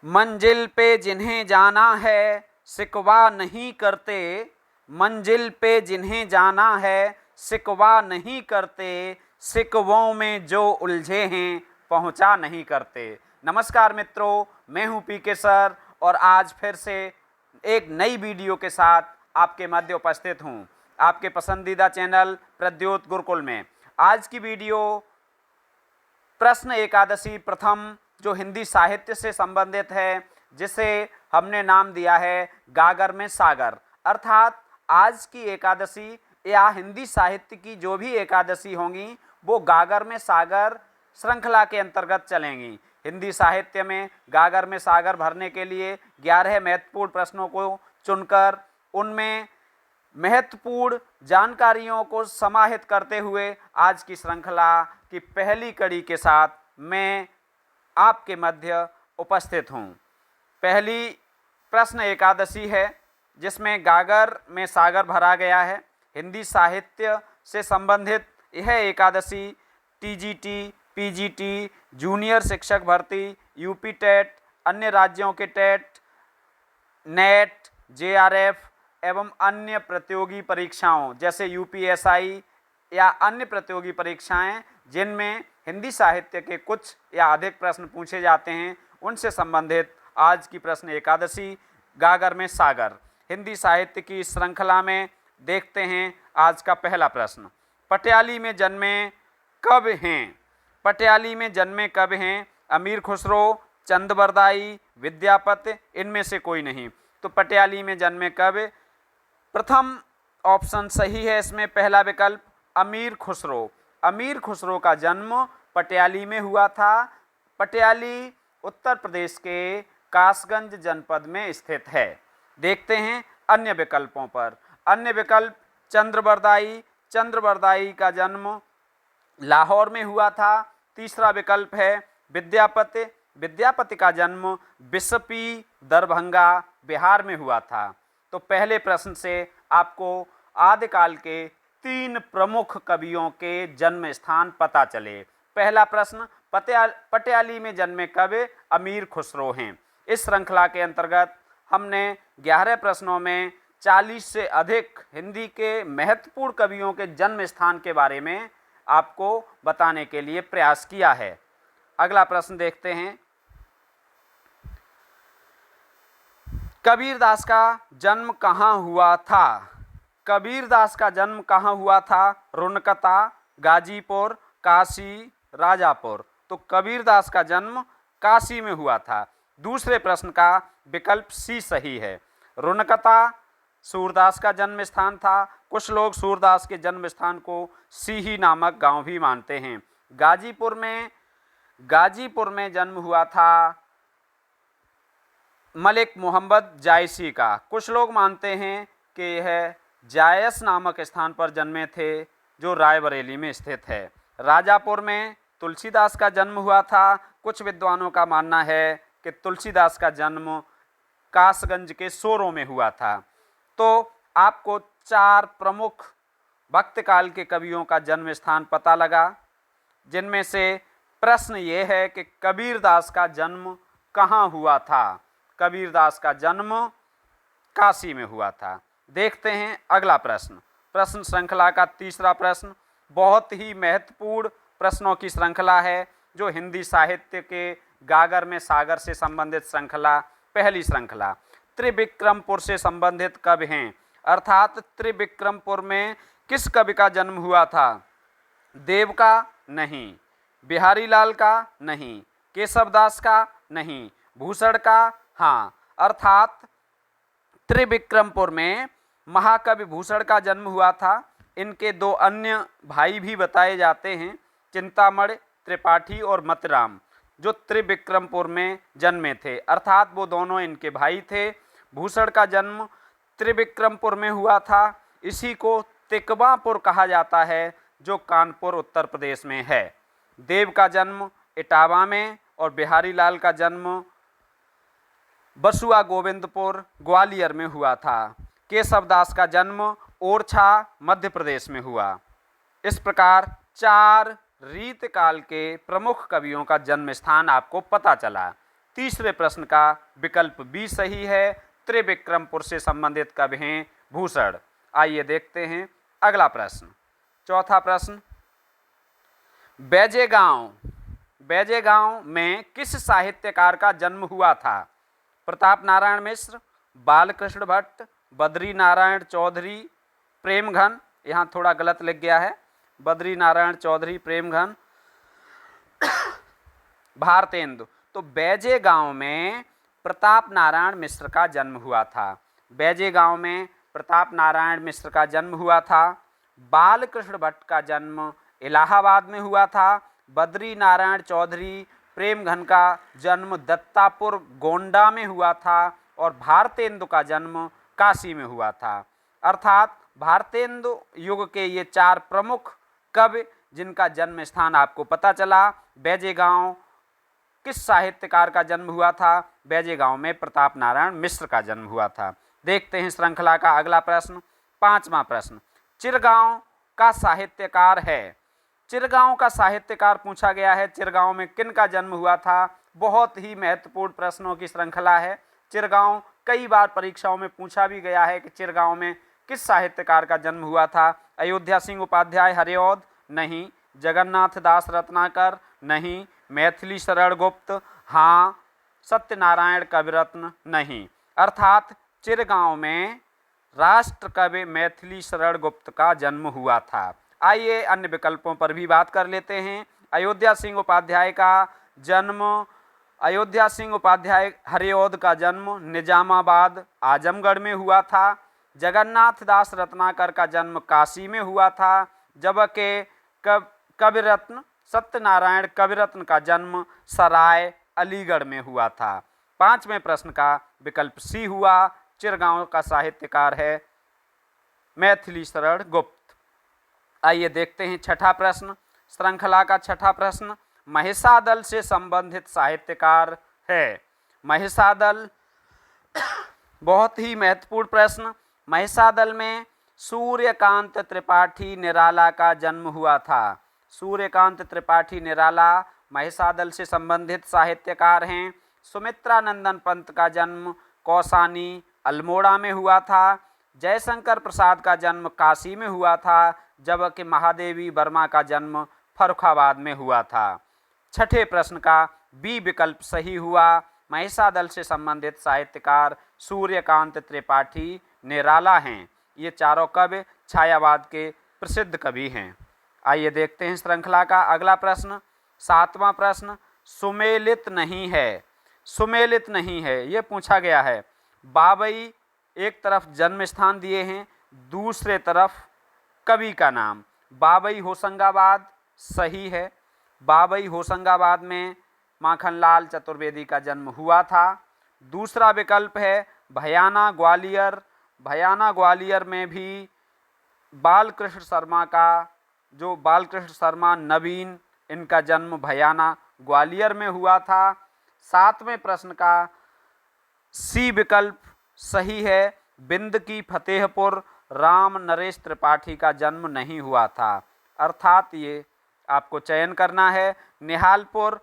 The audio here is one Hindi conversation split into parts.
मंजिल पे जिन्हें जाना है शिकवा नहीं करते, मंजिल पे जिन्हें जाना है शिकवा नहीं करते, शिकवों में जो उलझे हैं पहुंचा नहीं करते। नमस्कार मित्रों, मैं हूं पीके सर और आज फिर से एक नई वीडियो के साथ आपके मध्य उपस्थित हूं, आपके पसंदीदा चैनल प्रद्योत गुरुकुल में। आज की वीडियो प्रश्न एकादशी प्रथम जो हिंदी साहित्य से संबंधित है, जिसे हमने नाम दिया है गागर में सागर। अर्थात आज की एकादशी या हिंदी साहित्य की जो भी एकादशी होंगी वो गागर में सागर श्रृंखला के अंतर्गत चलेंगी। हिंदी साहित्य में गागर में सागर भरने के लिए 11 महत्वपूर्ण प्रश्नों को चुनकर उनमें महत्वपूर्ण जानकारियों को समाहित करते हुए आज की श्रृंखला की पहली कड़ी के साथ मैं आपके मध्य उपस्थित हूँ। पहली प्रश्न एकादशी है जिसमें गागर में सागर भरा गया है। हिंदी साहित्य से संबंधित यह एकादशी टीजीटी, पीजीटी, जूनियर शिक्षक भर्ती, यूपी टेट, अन्य राज्यों के टेट, नेट, जेआरएफ एवं अन्य प्रतियोगी परीक्षाओं जैसे यूपीएसआई या अन्य प्रतियोगी परीक्षाएं जिनमें हिंदी साहित्य के कुछ या अधिक प्रश्न पूछे जाते हैं, उनसे संबंधित आज की प्रश्न एकादशी गागर में सागर। हिंदी साहित्य की श्रृंखला में देखते हैं आज का पहला प्रश्न। पटियाली में जन्मे कब हैं? पटियाली में जन्मे कब हैं? अमीर खुसरो, चंदबरदाई, विद्यापति, इनमें से कोई नहीं। तो पटियाली में जन्मे कब? प्रथम ऑप्शन सही है इसमें, पहला विकल्प अमीर खुसरो। अमीर खुसरो का जन्म पटियाली में हुआ था। पटियाली उत्तर प्रदेश के कासगंज जनपद में स्थित है। देखते हैं अन्य विकल्पों पर। अन्य विकल्प चंद्रबरदाई, चंद्रबरदाई का जन्म लाहौर में हुआ था। तीसरा विकल्प है विद्यापति, विद्यापति का जन्म बिस्पी, दरभंगा, बिहार में हुआ था। तो पहले प्रश्न से आपको आदिकाल के 3 प्रमुख कवियों के जन्म स्थान पता चले। पहला प्रश्न, पटियाली में जन्मे कवि अमीर खुसरो हैं। इस श्रृंखला के अंतर्गत हमने 11 प्रश्नों में 40 से अधिक हिंदी के महत्वपूर्ण कवियों के जन्म स्थान के बारे में आपको बताने के लिए प्रयास किया है। अगला प्रश्न देखते हैं। कबीरदास का जन्म कहाँ हुआ था? कबीरदास का जन्म कहाँ हुआ था? रुनकता, गाजीपुर, काशी, राजापुर। तो कबीरदास का जन्म काशी में हुआ था। दूसरे प्रश्न का विकल्प सी सही है। रुनकता सूरदास का जन्म स्थान था। कुछ लोग सूरदास के जन्म स्थान को सीही नामक गांव भी मानते हैं। गाजीपुर में जन्म हुआ था मलिक मोहम्मद जायसी का। कुछ लोग मानते हैं कि यह जायस नामक स्थान पर जन्मे थे जो रायबरेली में स्थित है। राजापुर में तुलसीदास का जन्म हुआ था। कुछ विद्वानों का मानना है कि तुलसीदास का जन्म कासगंज के सोरों में हुआ था। तो आपको 4 प्रमुख भक्त काल के कवियों का जन्म स्थान पता लगा, जिनमें से प्रश्न ये है कि कबीरदास का जन्म कहाँ हुआ था? कबीरदास का जन्म काशी में हुआ था। देखते हैं अगला प्रश्न। प्रश्न श्रृंखला का तीसरा प्रश्न बहुत ही महत्वपूर्ण प्रश्नों की श्रृंखला है, जो हिंदी साहित्य के गागर में सागर से संबंधित श्रृंखला, पहली श्रृंखला। त्रिविक्रमपुर से संबंधित कवि हैं, अर्थात त्रिविक्रमपुर में किस कवि का जन्म हुआ था? देव का नहीं, बिहारी लाल का नहीं, केशवदास का नहीं, भूषण का हाँ। अर्थात त्रिविक्रमपुर में महाकवि भूषण का जन्म हुआ था। इनके 2 अन्य भाई भी बताए जाते हैं, चिंतामणि त्रिपाठी और मतराम, जो त्रिविक्रमपुर में जन्मे थे। अर्थात वो दोनों इनके भाई थे। भूषण का जन्म त्रिविक्रमपुर में हुआ था। इसी को तिकवापुर कहा जाता है, जो कानपुर उत्तर प्रदेश में है। देव का जन्म इटावा में और बिहारी लाल का जन्म बसुआ गोविंदपुर ग्वालियर में हुआ था। केशवदास का जन्म ओरछा मध्य प्रदेश में हुआ। इस प्रकार 4 रीतकाल के प्रमुख कवियों का जन्म स्थान आपको पता चला। तीसरे प्रश्न का विकल्प बी सही है। त्रिविक्रमपुर से संबंधित कवि हैं भूषण। आइए देखते हैं अगला प्रश्न। चौथा प्रश्न, बैजेगांव में किस साहित्यकार का जन्म हुआ था? प्रताप नारायण मिश्र, बालकृष्ण भट्ट, बद्री नारायण चौधरी, प्रेमघन। यहाँ थोड़ा गलत लिख गया है, बद्री नारायण चौधरी, प्रेमघन, भारतेंदु। तो बैजेगांव में प्रताप नारायण मिश्र का जन्म हुआ था। बैजेगांव में प्रताप नारायण मिश्र का जन्म हुआ था। बालकृष्ण भट्ट का जन्म इलाहाबाद में हुआ था। बद्री नारायण चौधरी प्रेमघन का जन्म दत्तापुर गोंडा में हुआ था और भारतेंदु का जन्म काशी में हुआ था। अर्थात भारतेंदु युग के ये चार प्रमुख कवि जिनका जन्म स्थान आपको पता चला। बैजेगांव किस साहित्यकार का जन्म हुआ था? बैजेगांव में प्रताप नारायण मिश्र का जन्म हुआ था। देखते हैं श्रृंखला का अगला प्रश्न, पांचवा प्रश्न। चिरगांव का साहित्यकार है। चिरगांव का साहित्यकार पूछा गया है। चिरगांव में किन का जन्म हुआ था? बहुत ही महत्वपूर्ण प्रश्नों की श्रृंखला है। चिरगांव कई बार परीक्षाओं में पूछा भी गया है कि चिरगांव में किस साहित्यकार का जन्म हुआ था? अयोध्या सिंह उपाध्याय हरिऔध? नहीं। जगन्नाथ दास रत्नाकर? नहीं। मैथिली शरण गुप्त? हाँ। सत्यनारायण कविरत्न? नहीं। अर्थात चिरगांव में राष्ट्र कवि मैथिली शरण गुप्त का जन्म हुआ था। आइए अन्य विकल्पों पर भी बात कर लेते हैं। अयोध्या सिंह उपाध्याय हरिऔध का जन्म निजामाबाद आजमगढ़ में हुआ था। जगन्नाथ दास रत्नाकर का जन्म काशी में हुआ था, जबकि कविरत्न सत्यनारायण कविरत्न का जन्म सराय अलीगढ़ में हुआ था। पांचवें प्रश्न का विकल्प सी हुआ। चिरगांव का साहित्यकार है मैथिली शरण गुप्त। आइए देखते हैं छठा प्रश्न, श्रृंखला का छठा प्रश्न। महिषादल से संबंधित साहित्यकार है। महिषादल बहुत ही महत्वपूर्ण प्रश्न। महिषादल में सूर्यकांत त्रिपाठी निराला का जन्म हुआ था। सूर्यकांत त्रिपाठी निराला महिषादल से संबंधित साहित्यकार हैं। सुमित्रा नंदन पंत का जन्म कौसानी अल्मोड़ा में हुआ था। जयशंकर प्रसाद का जन्म काशी में हुआ था, जबकि महादेवी वर्मा का जन्म फर्रुखाबाद में हुआ था। छठे प्रश्न का बी विकल्प सही हुआ। महिषादल से संबंधित साहित्यकार सूर्यकांत त्रिपाठी निराला हैं। ये चारों कवि छायावाद के प्रसिद्ध कवि हैं। आइए देखते हैं श्रृंखला का अगला प्रश्न, सातवां प्रश्न। सुमेलित नहीं है। सुमेलित नहीं है ये पूछा गया है। बाबई एक तरफ जन्म स्थान दिए हैं, दूसरे तरफ कवि का नाम। बाबई होशंगाबाद सही है। बाबई होशंगाबाद में माखनलाल चतुर्वेदी का जन्म हुआ था। दूसरा विकल्प है भयाना ग्वालियर। भयाना ग्वालियर में भी बालकृष्ण शर्मा नवीन, इनका जन्म भयाना ग्वालियर में हुआ था। सातवें प्रश्न का सी विकल्प सही है। बिंद की फतेहपुर राम नरेश त्रिपाठी का जन्म नहीं हुआ था। अर्थात ये आपको चयन करना है। निहालपुर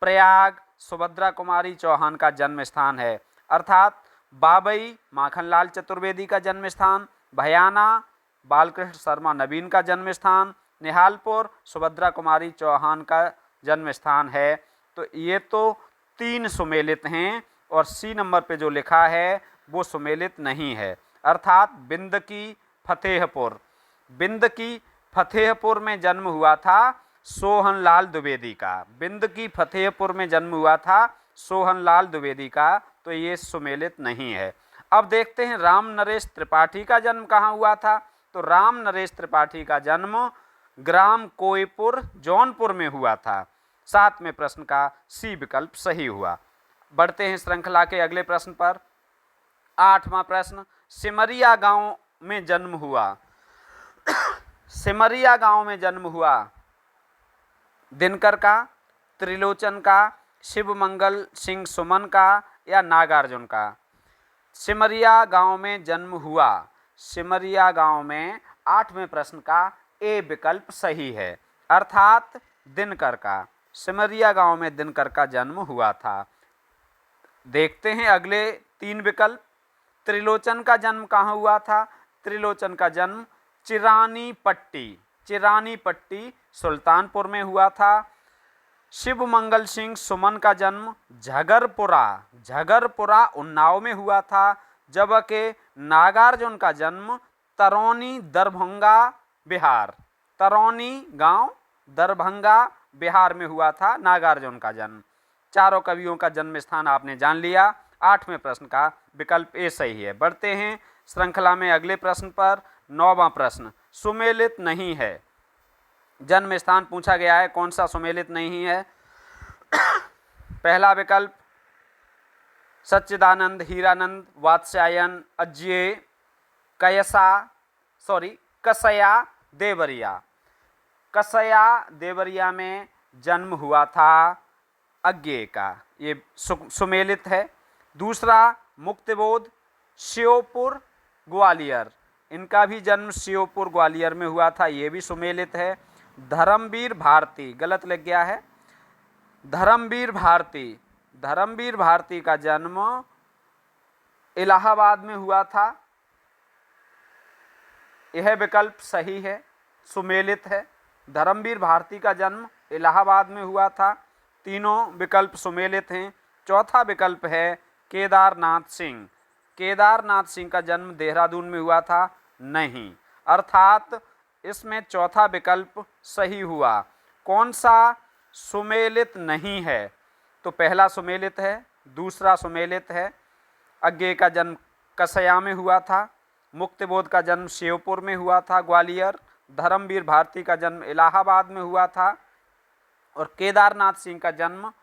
प्रयाग सुभद्रा कुमारी चौहान का जन्म स्थान है। अर्थात बाबई माखनलाल चतुर्वेदी का जन्म स्थान, भयाना बालकृष्ण शर्मा नवीन का जन्म स्थान, निहालपुर सुभद्रा कुमारी चौहान का जन्म स्थान है। तो ये तो तीन सुमेलित हैं और सी नंबर पे जो लिखा है वो सुमेलित नहीं है। अर्थात बिंद की फतेहपुर में जन्म हुआ था सोहनलाल द्विवेदी का। बिंद की फतेहपुर में जन्म हुआ था सोहनलाल द्विवेदी का, तो ये सुमेलित नहीं है। अब देखते हैं राम नरेश त्रिपाठी का जन्म कहाँ हुआ था। तो राम नरेश त्रिपाठी का जन्म ग्राम कोईपुर जौनपुर में हुआ था। सातवें प्रश्न का सी विकल्प सही हुआ। बढ़ते हैं श्रृंखला के अगले प्रश्न पर। आठवां प्रश्न, सिमरिया गांव में जन्म हुआ। सिमरिया गांव में जन्म हुआ दिनकर का, त्रिलोचन का, शिवमंगल सिंह सुमन का या नागार्जुन का। सिमरिया गांव में जन्म हुआ। सिमरिया गांव में आठवें प्रश्न का ए विकल्प सही है, अर्थात दिनकर का। सिमरिया गांव में दिनकर का जन्म हुआ था। देखते हैं अगले 3 विकल्प। त्रिलोचन का जन्म कहाँ हुआ था? त्रिलोचन का जन्म चिरानी पट्टी सुल्तानपुर में हुआ था। शिव मंगल सिंह सुमन का जन्म झगरपुरा उन्नाव में हुआ था, जबकि नागार्जुन का जन्म तरौनी गांव दरभंगा बिहार में हुआ था। नागार्जुन का जन्म। चारों कवियों का जन्म स्थान आपने जान लिया। 8वें प्रश्न का विकल्प ए सही है। बढ़ते हैं श्रृंखला में अगले प्रश्न पर। 9वां प्रश्न, सुमेलित नहीं है। जन्म स्थान पूछा गया है, कौन सा सुमेलित नहीं है? पहला विकल्प सच्चिदानंद, हीरानंद, वात्स्यायन, अज्ञेय, कसया देवरिया में जन्म हुआ था अज्ञेय का, ये सुमेलित है। दूसरा मुक्तिबोध, श्योपुर ग्वालियर, इनका भी जन्म श्योपुर ग्वालियर में हुआ था, ये भी सुमेलित है। धर्मवीर भारती, गलत लग गया है। धर्मवीर भारती का जन्म इलाहाबाद में हुआ था, यह विकल्प सही है, सुमेलित है। धर्मवीर भारती का जन्म इलाहाबाद में हुआ था। तीनों विकल्प सुमेलित हैं। चौथा विकल्प है केदारनाथ सिंह का जन्म देहरादून में हुआ था, नहीं, अर्थात इसमें चौथा विकल्प सही हुआ। कौन सा सुमेलित नहीं है? तो पहला सुमेलित है, दूसरा सुमेलित है। अज्ञेय का जन्म कसया में हुआ था, मुक्तिबोध का जन्म श्योपुर में हुआ था ग्वालियर, धर्मवीर भारती का जन्म इलाहाबाद में हुआ था और केदारनाथ सिंह का जन्म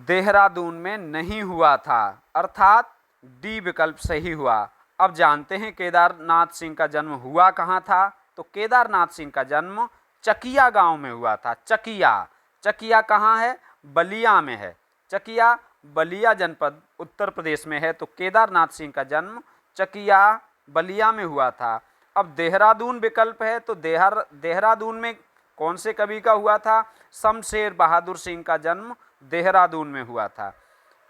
देहरादून में नहीं हुआ था, अर्थात डी विकल्प सही हुआ। अब जानते हैं केदारनाथ सिंह का जन्म हुआ कहाँ था। तो केदारनाथ सिंह का जन्म चकिया गांव में हुआ था। चकिया कहाँ है? बलिया में है। चकिया बलिया जनपद उत्तर प्रदेश में है। तो केदारनाथ सिंह का जन्म चकिया बलिया में हुआ था। अब देहरादून विकल्प है, तो देहरादून में कौन से कवि का हुआ था? शमशेर बहादुर सिंह का जन्म देहरादून में हुआ था।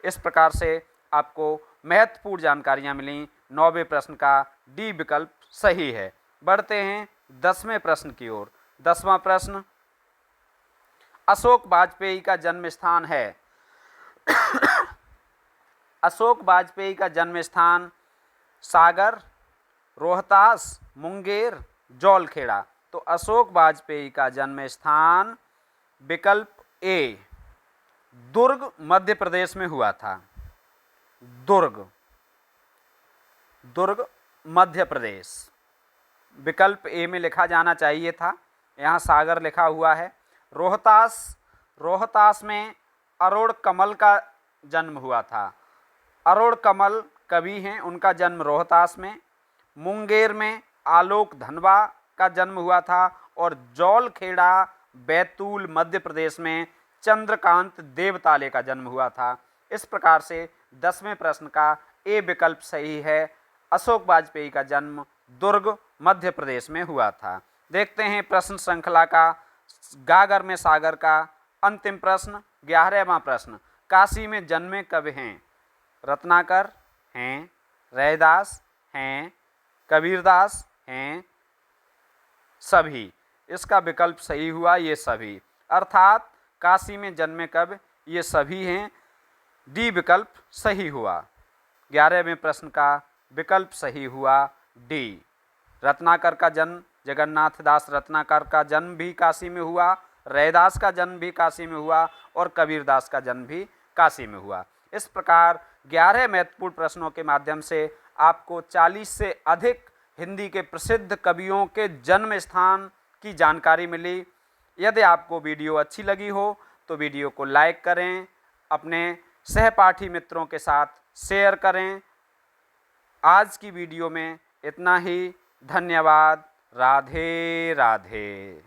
इस प्रकार से आपको महत्वपूर्ण जानकारियां मिली। 9वें प्रश्न का डी विकल्प सही है। बढ़ते हैं 10वें प्रश्न की ओर। 10वां प्रश्न, अशोक वाजपेयी का जन्म स्थान है। अशोक वाजपेयी का जन्म स्थान सागर, रोहतास, मुंगेर, जौलखेड़ा। तो अशोक वाजपेयी का जन्म स्थान विकल्प ए दुर्ग मध्य प्रदेश में हुआ था। दुर्ग मध्य प्रदेश, विकल्प ए में लिखा जाना चाहिए था, यहाँ सागर लिखा हुआ है। रोहतास में अरुण कमल का जन्म हुआ था। अरुण कमल कवि हैं, उनका जन्म रोहतास में। मुंगेर में आलोक धनवा का जन्म हुआ था और जौलखेड़ा बैतूल मध्य प्रदेश में चंद्रकांत देवताले का जन्म हुआ था। इस प्रकार से 10वें प्रश्न का ए विकल्प सही है। अशोक वाजपेयी का जन्म दुर्ग मध्य प्रदेश में हुआ था। देखते हैं प्रश्न श्रृंखला का गागर में सागर का अंतिम प्रश्न, 11वां प्रश्न, काशी में जन्मे कवि हैं? रत्नाकर हैं, रैदास हैं, कबीरदास हैं, सभी। इसका विकल्प सही हुआ, ये सभी, अर्थात काशी में जन्मे कवि ये सभी हैं। डी विकल्प सही हुआ। 11वें प्रश्न का विकल्प सही हुआ डी। रत्नाकर का जन्म, जगन्नाथ दास रत्नाकर का जन्म भी काशी में हुआ, रैदास का जन्म भी काशी में हुआ और कबीरदास का जन्म भी काशी में हुआ। इस प्रकार 11 महत्वपूर्ण प्रश्नों के माध्यम से आपको 40 से अधिक हिंदी के प्रसिद्ध कवियों के जन्म स्थान की जानकारी मिली। यदि आपको वीडियो अच्छी लगी हो तो वीडियो को लाइक करें, अपने सहपाठी मित्रों के साथ शेयर करें। आज की वीडियो में इतना ही। धन्यवाद। राधे राधे।